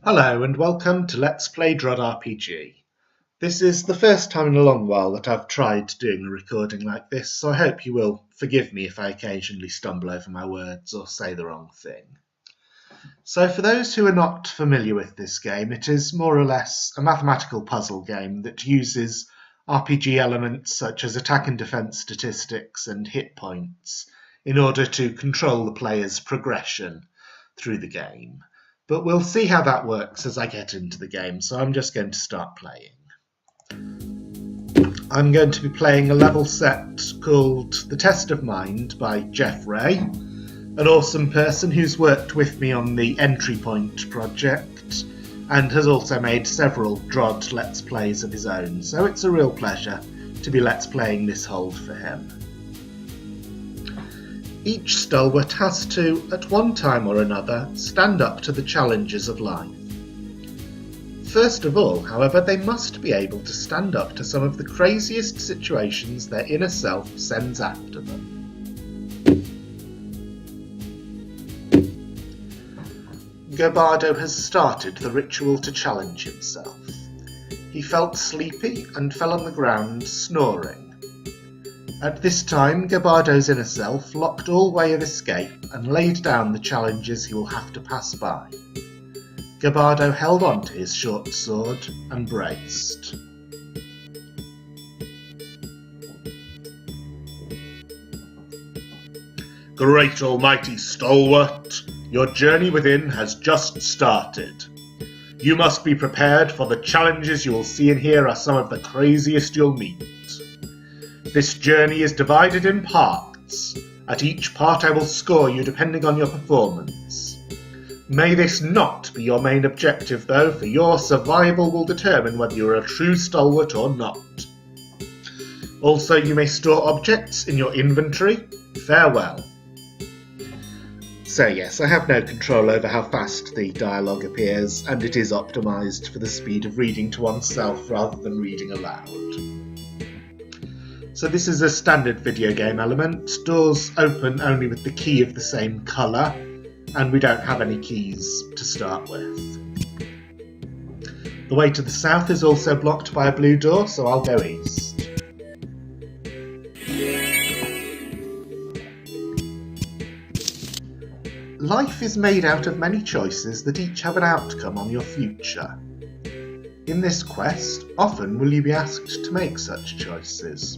Hello and welcome to Let's Play DROD RPG. This is the first time in a long while that I've tried doing a recording like this, so I hope you will forgive me if I occasionally stumble over my words or say the wrong thing. So for those who are not familiar with this game, it is more or less a mathematical puzzle game that uses RPG elements such as attack and defense statistics and hit points in order to control the player's progression through the game. But we'll see how that works as I get into the game, so I'm just going to start playing. I'm going to be playing a level set called The Test of Mind by Jeff Ray, an awesome person who's worked with me on the Entry Point project and has also made several DROD Let's Plays of his own, so it's a real pleasure to be Let's Playing this hold for him. Each stalwart has to, at one time or another, stand up to the challenges of life. First of all, however, they must be able to stand up to some of the craziest situations their inner self sends after them. Gabardo has started the ritual to challenge himself. He felt sleepy and fell on the ground, snoring. At this time, Gabardo's inner self locked all way of escape and laid down the challenges he will have to pass by. Gabardo held on to his short sword and braced. Great almighty stalwart, your journey within has just started. You must be prepared, for the challenges you will see and hear are some of the craziest you'll meet. This journey is divided in parts. At each part I will score you depending on your performance. May this not be your main objective though, for your survival will determine whether you are a true stalwart or not. Also, you may store objects in your inventory. Farewell. So yes, I have no control over how fast the dialogue appears, and it is optimised for the speed of reading to oneself rather than reading aloud. So this is a standard video game element. Doors open only with the key of the same colour, and we don't have any keys to start with. The way to the south is also blocked by a blue door, so I'll go east. Life is made out of many choices that each have an outcome on your future. In this quest, often will you be asked to make such choices.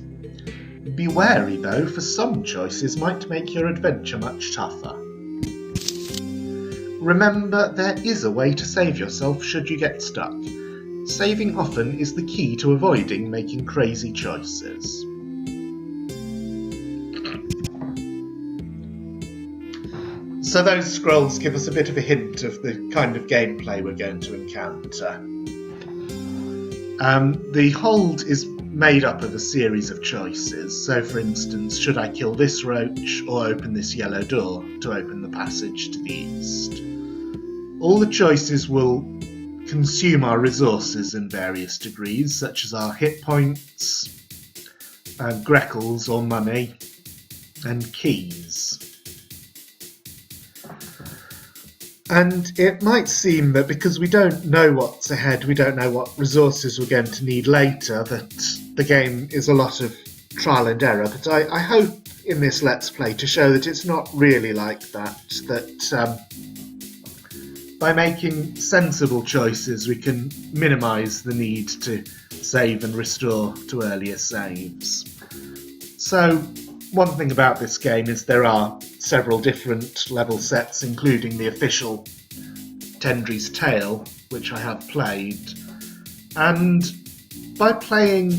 Be wary though, for some choices might make your adventure much tougher. Remember, there is a way to save yourself should you get stuck. Saving often is the key to avoiding making crazy choices. So those scrolls give us a bit of a hint of the kind of gameplay we're going to encounter. The hold is made up of a series of choices. So for instance, should I kill this roach or open this yellow door to open the passage to the east? All the choices will consume our resources in various degrees, such as our hit points, greckles or money, and keys. And it might seem that because we don't know what's ahead, we don't know what resources we're going to need later, that the game is a lot of trial and error. But I hope in this Let's Play to show that it's not really like that, that by making sensible choices we can minimise the need to save and restore to earlier saves. So one thing about this game is there are several different level sets, including the official Tendry's Tale, which I have played, and by playing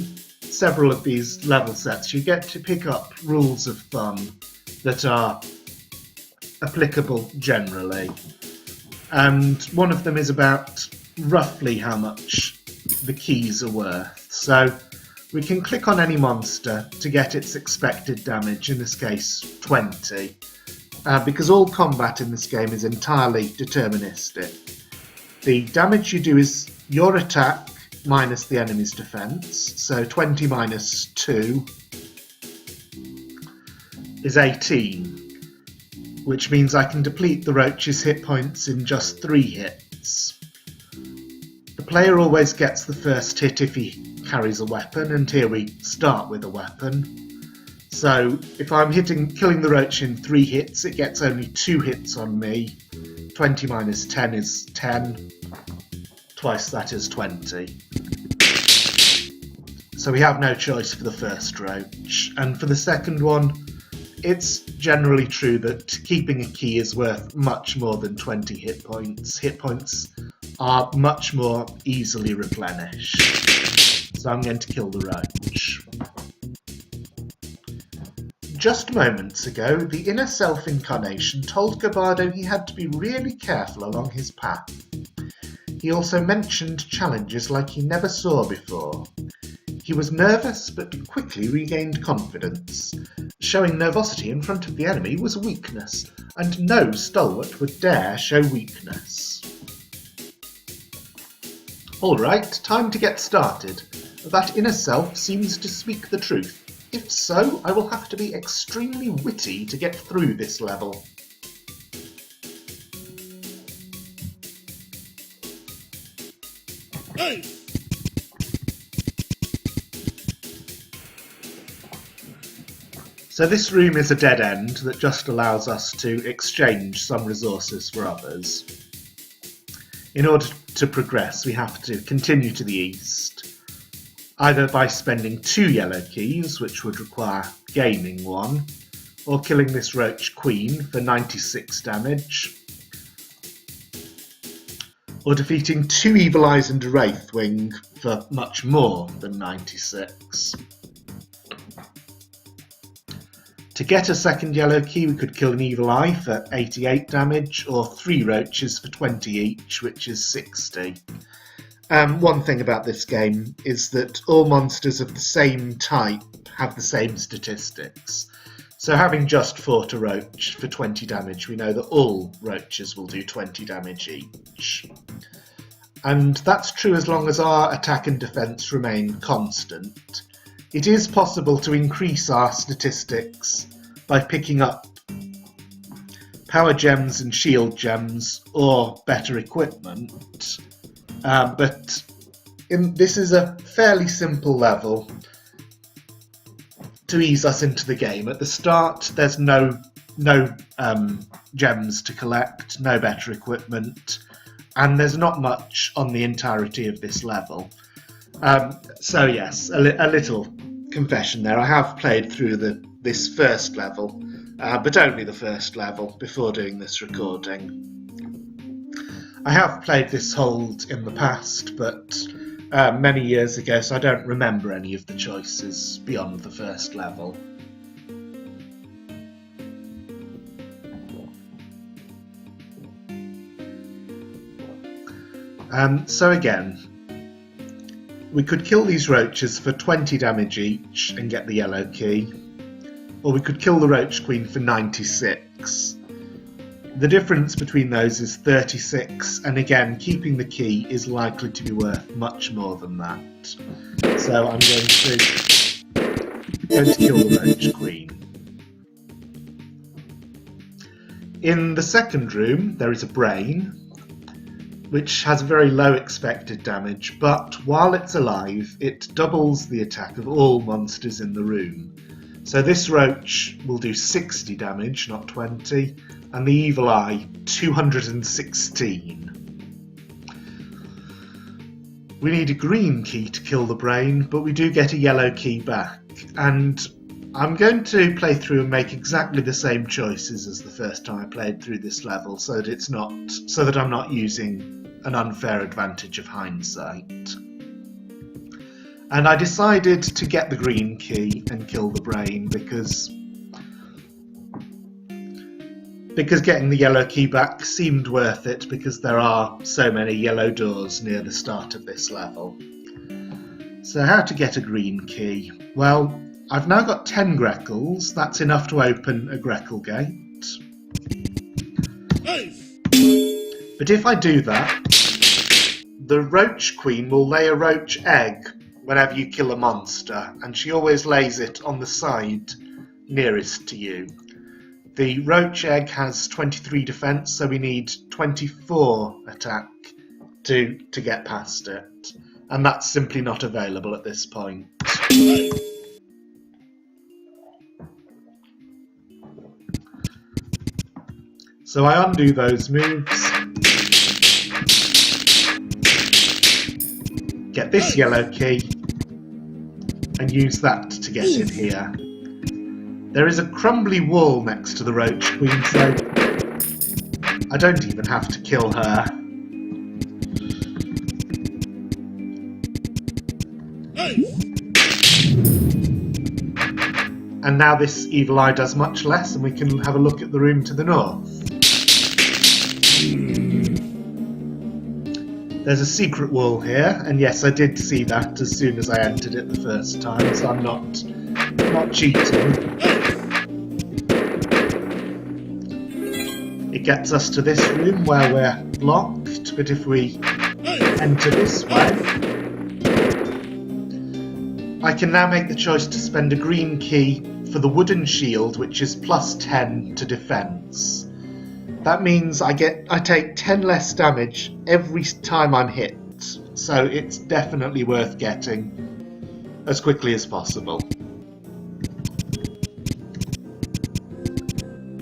several of these level sets you get to pick up rules of thumb that are applicable generally, and one of them is about roughly how much the keys are worth. So we can click on any monster to get its expected damage, in this case 20, because all combat in this game is entirely deterministic. The damage you do is your attack minus the enemy's defense, so 20 minus 2 is 18, which means I can deplete the roach's hit points in just 3 hits. player always gets the first hit if he carries a weapon, and here we start with a weapon. So if I'm killing the roach in 3 hits, it gets only 2 hits on me. 20 minus 10 is 10. Twice that is 20. So we have no choice for the first roach. And for the second one, it's generally true that keeping a key is worth much more than 20 hit points. Hit points are much more easily replenished. So I'm going to kill the roach. Just moments ago, the inner self incarnation told Gabardo he had to be really careful along his path. He also mentioned challenges like he never saw before. He was nervous but quickly regained confidence. Showing nervosity in front of the enemy was a weakness, and no stalwart would dare show weakness. Alright, time to get started. That inner self seems to speak the truth. If so, I will have to be extremely witty to get through this level. Hey! So this room is a dead end that just allows us to exchange some resources for others. In order to progress, we have to continue to the east, either by spending 2 yellow keys, which would require gaining 1, or killing this roach queen for 96 damage, or defeating 2 evil eyes and a wraithwing for much more than 96. To get a second yellow key, we could kill an evil eye for 88 damage, or 3 roaches for 20 each, which is 60. One thing about this game is that all monsters of the same type have the same statistics. So having just fought a roach for 20 damage, we know that all roaches will do 20 damage each. And that's true as long as our attack and defense remain constant. It is possible to increase our statistics by picking up power gems and shield gems or better equipment, but this is a fairly simple level to ease us into the game. At the start, there's no gems to collect, no better equipment, and there's not much on the entirety of this level. So yes, a little confession there. I have played through this first level, but only the first level before doing this recording. I have played this hold in the past, but many years ago, so I don't remember any of the choices beyond the first level. So again, we could kill these roaches for 20 damage each and get the yellow key, or we could kill the roach queen for 96. The difference between those is 36, and again, keeping the key is likely to be worth much more than that. So I'm going to kill the roach queen. In the second room, there is a brain, which has very low expected damage, but while it's alive, it doubles the attack of all monsters in the room. So this roach will do 60 damage, not 20, and the evil eye 216. We need a green key to kill the brain, but we do get a yellow key back, and I'm going to play through and make exactly the same choices as the first time I played through this level, so that I'm not using an unfair advantage of hindsight. And I decided to get the green key and kill the brain because getting the yellow key back seemed worth it, because there are so many yellow doors near the start of this level. So how to get a green key? Well, I've now got 10 Greckles. That's enough to open a Greckle gate. Nice. But if I do that, the roach queen will lay a roach egg whenever you kill a monster, and she always lays it on the side nearest to you. The roach egg has 23 defense, so we need 24 attack to get past it, and that's simply not available at this point. So I undo those moves, get this yellow key, and use that to get in here. There is a crumbly wall next to the Roach Queen, so I don't even have to kill her. And now this evil eye does much less, and we can have a look at the room to the north. There's a secret wall here, and yes, I did see that as soon as I entered it the first time, so I'm not cheating. It gets us to this room where we're blocked, but if we enter this way, I can now make the choice to spend a green key for the wooden shield, which is plus 10 to defense. That means I take 10 less damage every time I'm hit, so it's definitely worth getting as quickly as possible.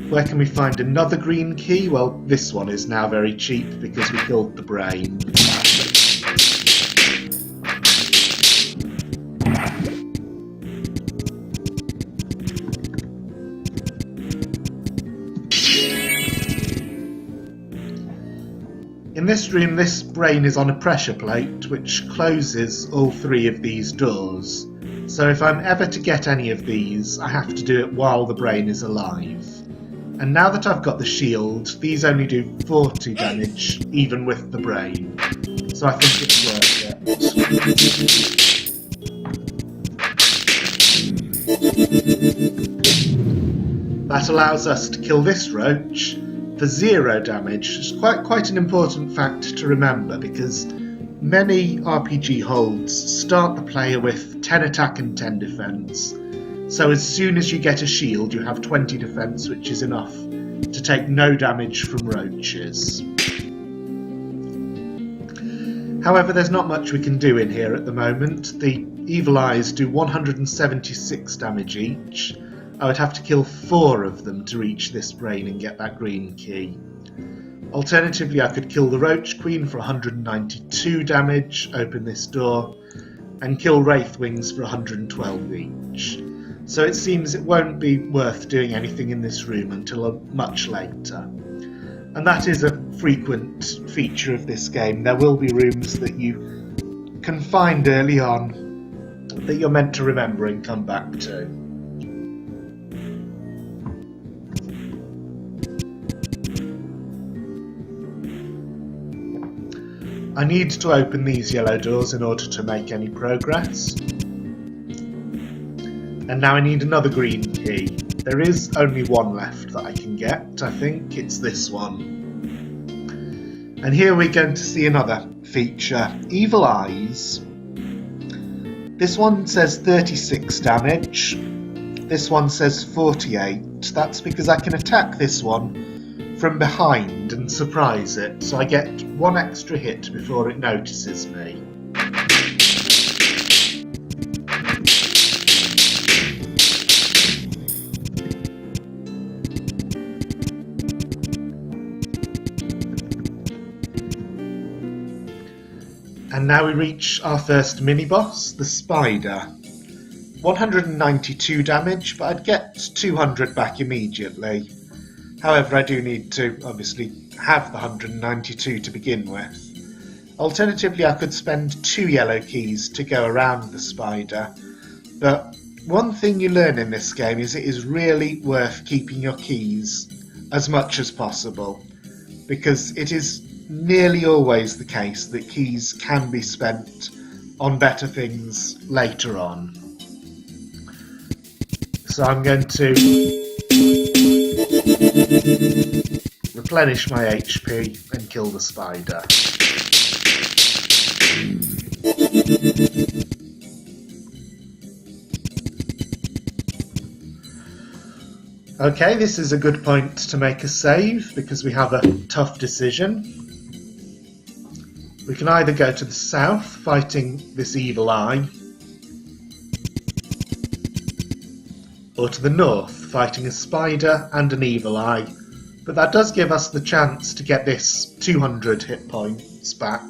Where can we find another green key? Well, this one is now very cheap because we killed the brain. In this room, this brain is on a pressure plate which closes all 3 of these doors. So if I'm ever to get any of these, I have to do it while the brain is alive. And now that I've got the shield, these only do 40 damage, even with the brain. So I think it's worth it. That allows us to kill this roach for 0 damage. It's quite an important fact to remember, because many RPG holds start the player with 10 attack and 10 defense. So as soon as you get a shield, you have 20 defense, which is enough to take no damage from roaches. However, there's not much we can do in here at the moment. The evil eyes do 176 damage each. I would have to kill 4 of them to reach this brain and get that green key. Alternatively, I could kill the Roach Queen for 192 damage, open this door, and kill Wraithwings for 112 each. So it seems it won't be worth doing anything in this room until much later. And that is a frequent feature of this game. There will be rooms that you can find early on that you're meant to remember and come back to. I need to open these yellow doors in order to make any progress. And now I need another green key. There is only one left that I can get. I think it's this one. And here we're going to see another feature. Evil Eyes. This one says 36 damage. This one says 48. That's because I can attack this one from behind and surprise it, so I get 1 extra hit before it notices me. And now we reach our first mini-boss, the Spider. 192 damage, but I'd get 200 back immediately. However, I do need to, obviously, have the 192 to begin with. Alternatively, I could spend 2 yellow keys to go around the spider. But one thing you learn in this game is it is really worth keeping your keys as much as possible, because it is nearly always the case that keys can be spent on better things later on. So I'm going to replenish my HP and kill the spider. Okay, this is a good point to make a save because we have a tough decision. We can either go to the south, fighting this evil eye, or to the north, fighting a spider and an evil eye. But that does give us the chance to get this 200 hit points back,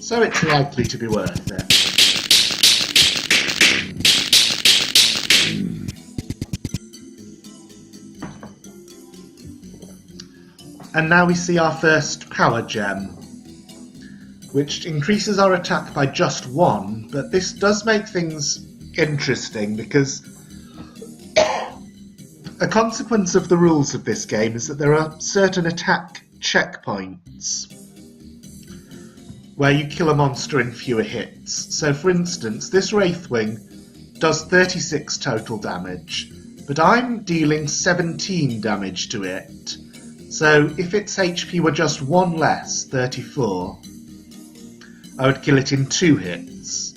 so it's likely to be worth it. And now we see our first power gem, which increases our attack by just 1, but this does make things interesting because a consequence of the rules of this game is that there are certain attack checkpoints where you kill a monster in fewer hits. So for instance, this Wraithwing does 36 total damage, but I'm dealing 17 damage to it. So if its HP were just 1 less, 34, I would kill it in 2 hits.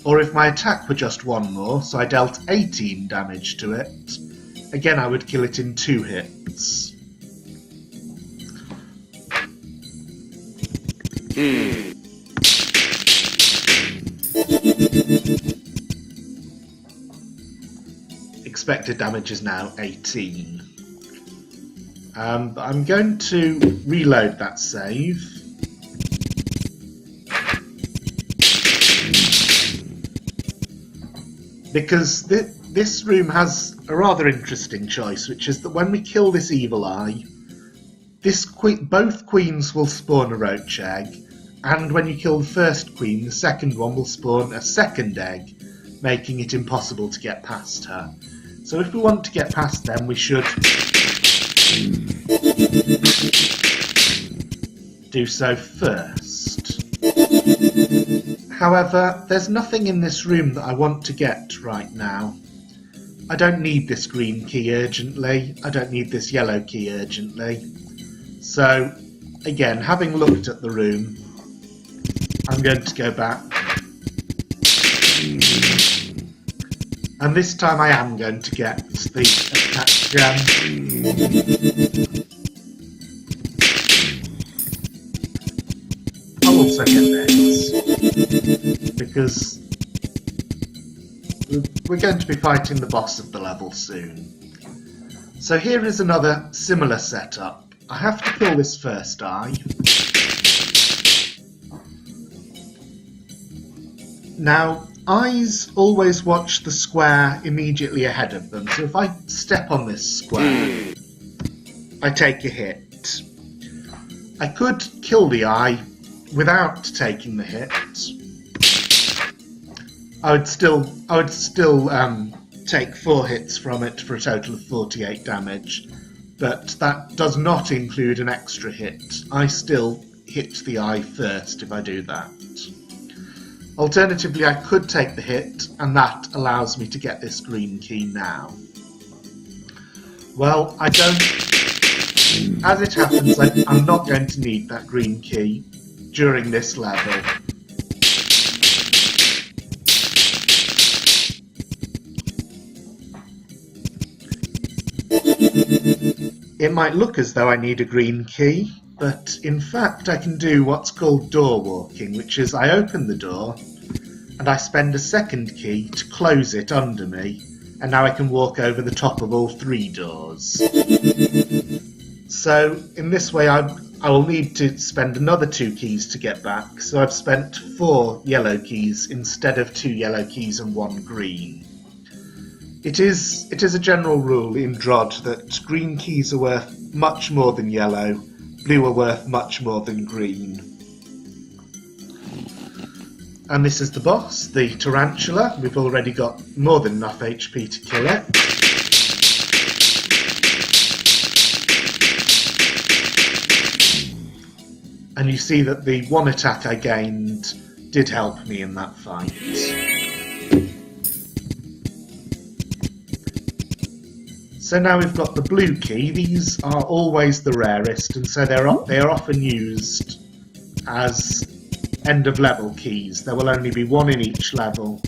Or if my attack were just 1 more, so I dealt 18 damage to it, again I would kill it in 2 hits. Expected damage is now 18. But I'm going to reload that save. Because this room has a rather interesting choice, which is that when we kill this evil eye, both queens will spawn a roach egg, and when you kill the first queen, the second one will spawn a second egg, making it impossible to get past her. So if we want to get past them, we should do so first. However, there's nothing in this room that I want to get right now. I don't need this green key urgently, I don't need this yellow key urgently. So, again, having looked at the room, I'm going to go back. And this time I am going to get the attack gem. I'll also get this, because we're going to be fighting the boss of the level soon. So here is another similar setup. I have to kill this first eye. Now, eyes always watch the square immediately ahead of them, so if I step on this square, I take a hit. I could kill the eye without taking the hit. I would still take 4 hits from it for a total of 48 damage, but that does not include an extra hit. I still hit the eye first if I do that. Alternatively, I could take the hit, and that allows me to get this green key now. Well, I don't... As it happens, I'm not going to need that green key during this level. It might look as though I need a green key, but in fact I can do what's called door walking, which is I open the door and I spend a second key to close it under me, and now I can walk over the top of all 3 doors. So in this way I will need to spend another 2 keys to get back, so I've spent 4 yellow keys instead of 2 yellow keys and 1 green. It is a general rule in DROD that green keys are worth much more than yellow, blue are worth much more than green. And this is the boss, the tarantula. We've already got more than enough HP to kill it. And you see that the 1 attack I gained did help me in that fight. So now we've got the blue key. These are always the rarest, and so they are often used as end of level keys. There will only be 1 in each level,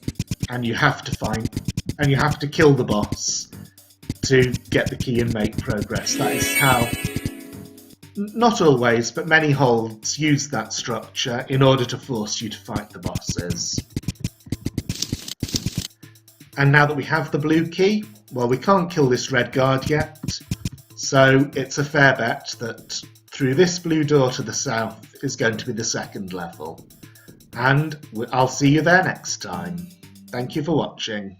and you have to kill the boss to get the key and make progress. That is how Not always, but many holds use that structure in order to force you to fight the bosses. And now that we have the blue key, well, we can't kill this red guard yet, so it's a fair bet that through this blue door to the south is going to be the second level. And I'll see you there next time. Thank you for watching.